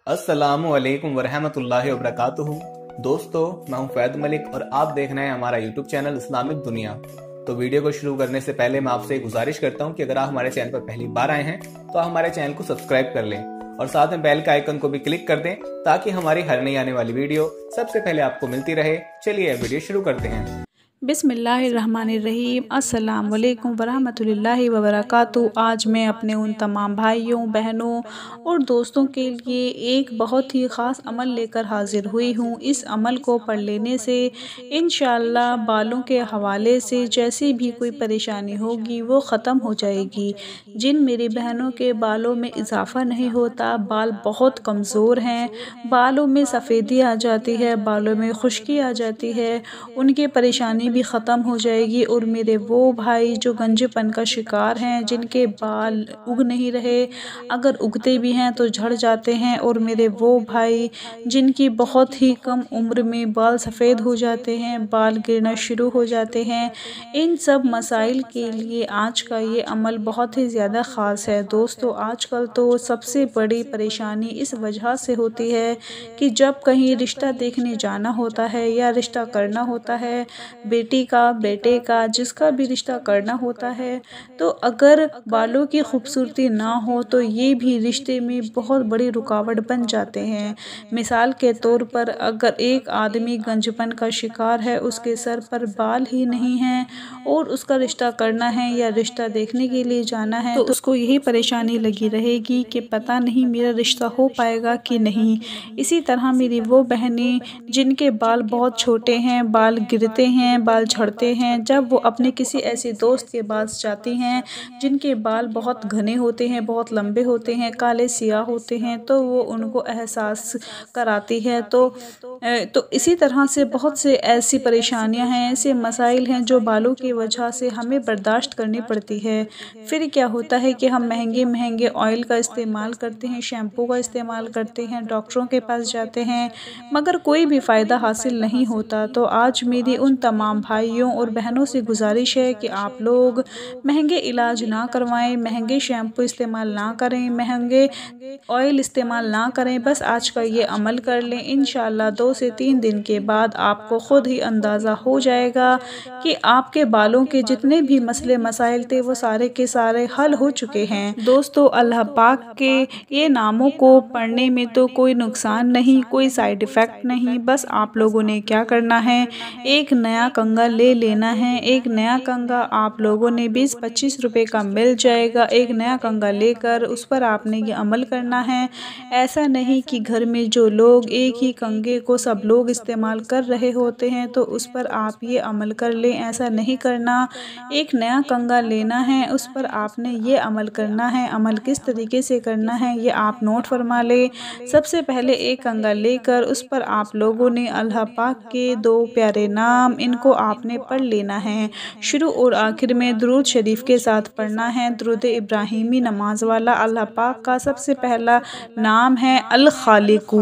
अस्सलामुअलैकुम वरहमतुल्लाहि वबरकातुहू। दोस्तों, मैं हूं फैद मलिक और आप देख रहे हैं हमारा यूट्यूब चैनल इस्लामिक दुनिया। तो वीडियो को शुरू करने से पहले मैं आपसे एक गुजारिश करता हूं कि अगर आप हमारे चैनल पर पहली बार आए हैं तो आप हमारे चैनल को सब्सक्राइब कर लें और साथ में बेल के आइकन को भी क्लिक कर दें ताकि हमारी हर नई आने वाली वीडियो सबसे पहले आपको मिलती रहे। चलिए वीडियो शुरू करते हैं। बिस्मिल्लाहिर्रहमानिर्रहीम। अस्सलाम वालेकुम वरहमतुल्लाहि वबरकातुहू। आज मैं अपने उन तमाम भाइयों, बहनों और दोस्तों के लिए एक बहुत ही ख़ास अमल लेकर हाज़िर हुई हूँ। इस अमल को पढ़ लेने से इंशाअल्लाह बालों के हवाले से जैसी भी कोई परेशानी होगी वो ख़त्म हो जाएगी। जिन मेरी बहनों के बालों में इजाफ़ा नहीं होता, बाल बहुत कमज़ोर हैं, बालों में सफ़ेदी आ जाती है, बालों में खुश्की आ जाती है, उनकी परेशानी भी ख़त्म हो जाएगी। और मेरे वो भाई जो गंजेपन का शिकार हैं, जिनके बाल उग नहीं रहे, अगर उगते भी हैं तो झड़ जाते हैं, और मेरे वो भाई जिनकी बहुत ही कम उम्र में बाल सफ़ेद हो जाते हैं, बाल गिरना शुरू हो जाते हैं, इन सब मसाइल के लिए आज का ये अमल बहुत ही ज़्यादा ख़ास है। दोस्तों, आजकल तो सबसे बड़ी परेशानी इस वजह से होती है कि जब कहीं रिश्ता देखने जाना होता है या रिश्ता करना होता है, बेटी का, बेटे का, जिसका भी रिश्ता करना होता है, तो अगर बालों की खूबसूरती ना हो तो ये भी रिश्ते में बहुत बड़ी रुकावट बन जाते हैं। मिसाल के तौर पर अगर एक आदमी गंजपन का शिकार है, उसके सर पर बाल ही नहीं हैं और उसका रिश्ता करना है या रिश्ता देखने के लिए जाना है, तो उसको यही परेशानी लगी रहेगी कि पता नहीं मेरा रिश्ता हो पाएगा कि नहीं। इसी तरह मेरी वो बहनें जिनके बाल बहुत छोटे हैं, बाल गिरते हैं, बाल झड़ते हैं, जब वो अपने किसी ऐसे दोस्त के पास जाती हैं जिनके बाल बहुत घने होते हैं, बहुत लंबे होते हैं, काले सियाह होते हैं, तो वो उनको एहसास कराती है। तो इसी तरह से बहुत से ऐसी परेशानियां हैं, ऐसे मसाइल हैं जो बालों की वजह से हमें बर्दाश्त करनी पड़ती है। फिर क्या होता है कि हम महंगे महंगे ऑयल का इस्तेमाल करते हैं, शैम्पू का इस्तेमाल करते हैं, डॉक्टरों के पास जाते हैं, मगर कोई भी फ़ायदा हासिल नहीं होता। तो आज मेरी उन तमाम भाइयों और बहनों से गुजारिश है कि आप लोग महंगे इलाज ना करवाएं, महंगे शैम्पू इस्तेमाल ना करें, महंगे ऑयल इस्तेमाल ना करें, बस आज का ये अमल कर लें। इंशाअल्लाह 2 से 3 दिन के बाद आपको ख़ुद ही अंदाज़ा हो जाएगा कि आपके बालों के जितने भी मसले मसाइल थे वो सारे के सारे हल हो चुके हैं। दोस्तों, अल्लाह पाक के ये नामों को पढ़ने में तो कोई नुकसान नहीं, कोई साइड इफ़ेक्ट नहीं। बस आप लोगों ने क्या करना है, एक नया कंघा ले लेना है। एक नया कंघा आप लोगों ने 20-25 रुपए का मिल जाएगा। एक नया कंघा लेकर उस पर आपने ये अमल करना है। ऐसा नहीं कि घर में जो लोग एक ही कंघे को सब लोग इस्तेमाल कर रहे होते हैं तो उस पर आप ये अमल कर लें, ऐसा नहीं करना। एक नया कंघा लेना है, उस पर आपने ये अमल करना है। अमल किस तरीके से करना है ये आप नोट फरमा लें। सबसे पहले एक कंघा लेकर उस पर आप लोगों ने अल्लाह पाक के 2 प्यारे नाम, इनको आपने पढ़ लेना है। शुरू और आखिर में दुरूद शरीफ के साथ पढ़ना है, दुरूद इब्राहिमी नमाज वाला। अल्लाह पाक का सबसे पहला नाम है अल खालिकू।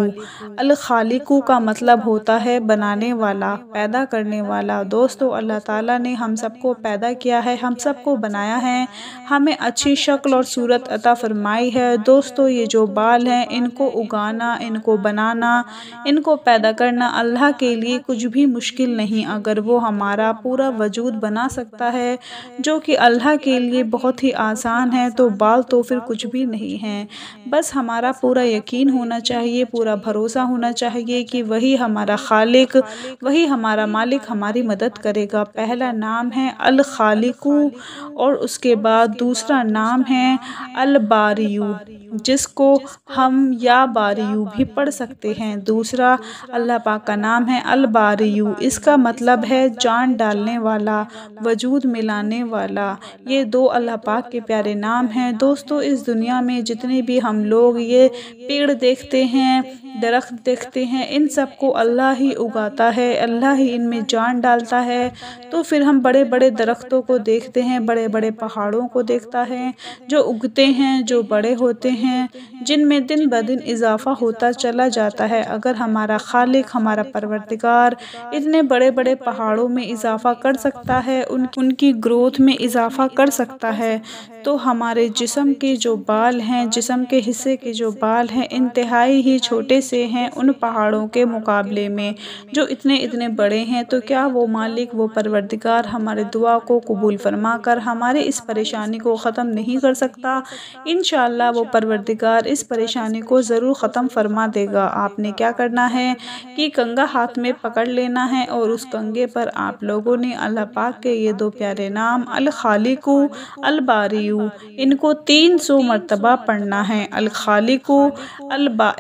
अल खालिकू का मतलब होता है बनाने वाला, पैदा करने वाला। दोस्तों, अल्लाह ताला ने हम सबको पैदा किया है, हम सबको बनाया है, हमें अच्छी शक्ल और सूरत अता फरमाई है। दोस्तों, ये जो बाल हैं इनको उगाना, इनको बनाना, इनको पैदा करना अल्लाह के लिए कुछ भी मुश्किल नहीं। अगर वो हमारा पूरा वजूद बना सकता है, जो कि अल्लाह के लिए बहुत ही आसान है, तो बाल तो फिर कुछ भी नहीं हैं। बस हमारा पूरा यकीन होना चाहिए, पूरा भरोसा होना चाहिए कि वही हमारा खालिक, वही हमारा मालिक हमारी मदद करेगा। पहला नाम है अल खालिकू और उसके बाद दूसरा नाम है अल बारियू, जिसको हम या बारियू भी पढ़ सकते हैं। दूसरा अल्लाह पाक का नाम है अल बारियू, इसका मतलब है जान डालने वाला, वजूद मिलाने वाला। ये 2 अल्लाह पाक के प्यारे नाम हैं। दोस्तों, इस दुनिया में जितने भी हम लोग ये पेड़ देखते हैं, दरख्त देखते हैं, इन सब को अल्लाह ही उगाता है, अल्लाह ही इनमें जान डालता है। तो फिर हम बड़े बड़े दरख्तों को देखते हैं, बड़े बड़े पहाड़ों को देखता है जो उगते हैं, जो बड़े होते हैं, जिनमें दिन ब दिन इजाफ़ा होता चला जाता है। अगर हमारा खालिक, हमारा परवरदिगार इतने बड़े बड़े पहाड़ों में इजाफ़ा कर सकता है, उनकी ग्रोथ में इजाफ़ा कर सकता है, तो हमारे जिस्म के जो बाल हैं, जिस्म के हिस्से के जो बाल हैं, इंतहाई ही छोटे से हैं उन पहाड़ों के मुकाबले में जो इतने इतने बड़े हैं। तो क्या वो मालिक, वो परवरदिगार हमारे दुआ को कबूल फरमा कर हमारे इस परेशानी को ख़त्म नहीं कर सकता? इंशाअल्लाह वो परवरदिगार इस परेशानी को ज़रूर ख़त्म फरमा देगा। आपने क्या करना है कि कंघा हाथ में पकड़ लेना है और उस कंघे पर आप लोगों ने अल्लाह पाक के ये दो प्यारे नाम अल खालिकु अल बारियु इनको 300 मरतबा पढ़ना है। अल खालिकु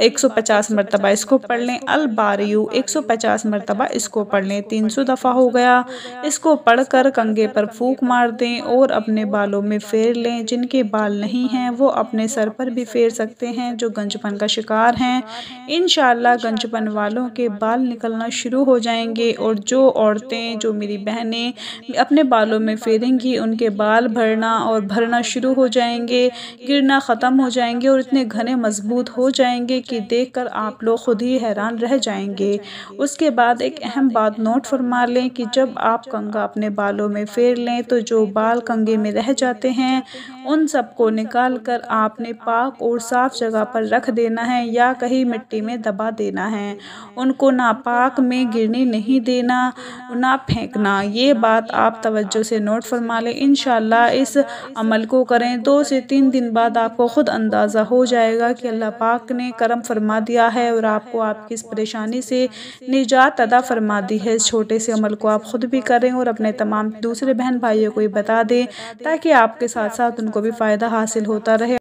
150 मरतबा इसको पढ़ लें, अल बारियु 150 मरतबा इसको पढ़ लें, 300 दफ़ा हो गया। इसको पढ़कर कंघे पर फूंक मार दें और अपने बालों में फेर लें। जिनके बाल नहीं हैं वो अपने सर पर भी फेर सकते हैं, जो गंजपन का शिकार हैं। इंशाअल्लाह गंजपन वालों के बाल निकलना शुरू हो जाएंगे और जो औरतें, जो मेरी बहनें अपने बालों में फेरेंगी उनके बाल भरना शुरू हो जाएंगे, गिरना ख़त्म हो जाएंगे और इतने घने मजबूत हो जाएंगे कि देखकर आप लोग खुद ही हैरान रह जाएंगे। उसके बाद एक अहम बात नोट फरमा लें कि जब आप कंघा अपने बालों में फेर लें तो जो बाल कंघे में रह जाते हैं उन सबको निकाल कर आपने पाक और साफ़ जगह पर रख देना है या कहीं मिट्टी में दबा देना है। उनको ना पाक में गिरने नहीं देना, ना फेंकना। ये बात आप तवज्जो से नोट फरमा लें। इंशाअल्लाह इस अमल को करें, 2 से 3 दिन बाद आपको ख़ुद अंदाज़ा हो जाएगा कि अल्लाह पाक ने करम फरमा दिया है और आपको आपकी इस परेशानी से निजात अता फरमा दी है। इस छोटे से अमल को आप ख़ुद भी करें और अपने तमाम दूसरे बहन भाइयों को भी बता दें ताकि आपके साथ साथ उनको भी फ़ायदा हासिल होता रहे।